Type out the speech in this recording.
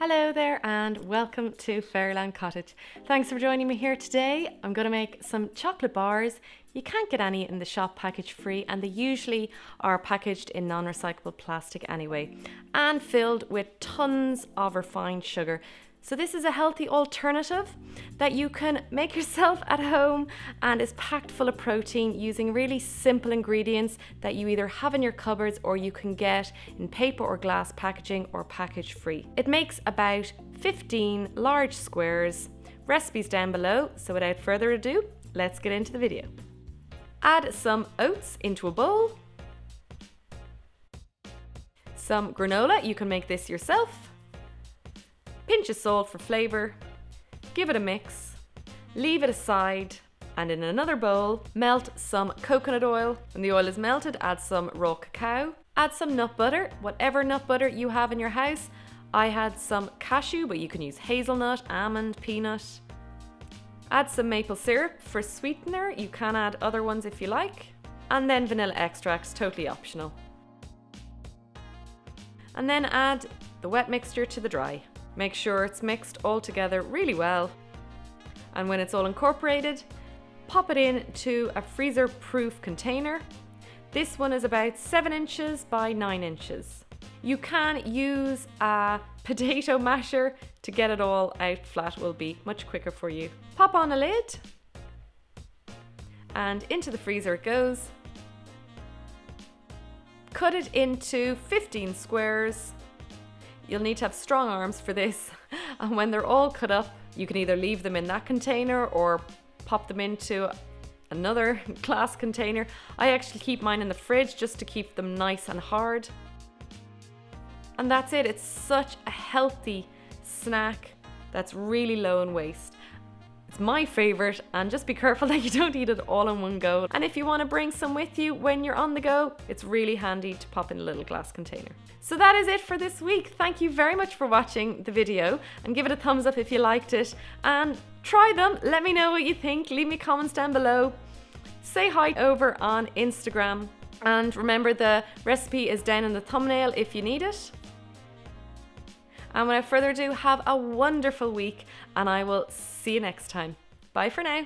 Hello there and welcome to Fairyland Cottage. Thanks for joining me here today. I'm going to make some chocolate bars. You can't get any in the shop package free, and they usually are packaged in non-recyclable plastic anyway and filled with tons of refined sugar. So this is a healthy alternative that you can make yourself at home and is packed full of protein using really simple ingredients that you either have in your cupboards or you can get in paper or glass packaging or package free. It makes about 15 large squares. Recipes down below, so without further ado, let's get into the video. Add some oats into a bowl. Some granola, you can make this yourself. Pinch of salt for flavour, give it a mix, leave it aside, and in another bowl, melt some coconut oil. When the oil is melted, add some raw cacao, add some nut butter, whatever nut butter you have in your house. I had some cashew, but you can use hazelnut, almond, peanut. Add some maple syrup for sweetener, you can add other ones if you like, and then vanilla extract, totally optional. And then add the wet mixture to the dry. Make sure it's mixed all together really well, and when it's all incorporated, pop it into a freezer-proof container. This one is about 7 inches by 9 inches. You can use a potato masher to get it all out flat, will be much quicker for you. Pop on a lid, and into the freezer it goes. Cut it into 15 squares. You'll need to have strong arms for this, and when they're all cut up, you can either leave them in that container or pop them into another glass container. I actually keep mine in the fridge just to keep them nice and hard. And that's it. It's such a healthy snack that's really low in waste. It's my favorite, and just be careful that you don't eat it all in one go. And if you want to bring some with you when you're on the go, it's really handy to pop in a little glass container. So that is it for this week. Thank you very much for watching the video, and give it a thumbs up if you liked it, and try them. Let me know what you think. Leave me comments down below. Say hi over on Instagram, and remember the recipe is down in the thumbnail if you need it. And without further ado, have a wonderful week, and I will see you next time. Bye for now.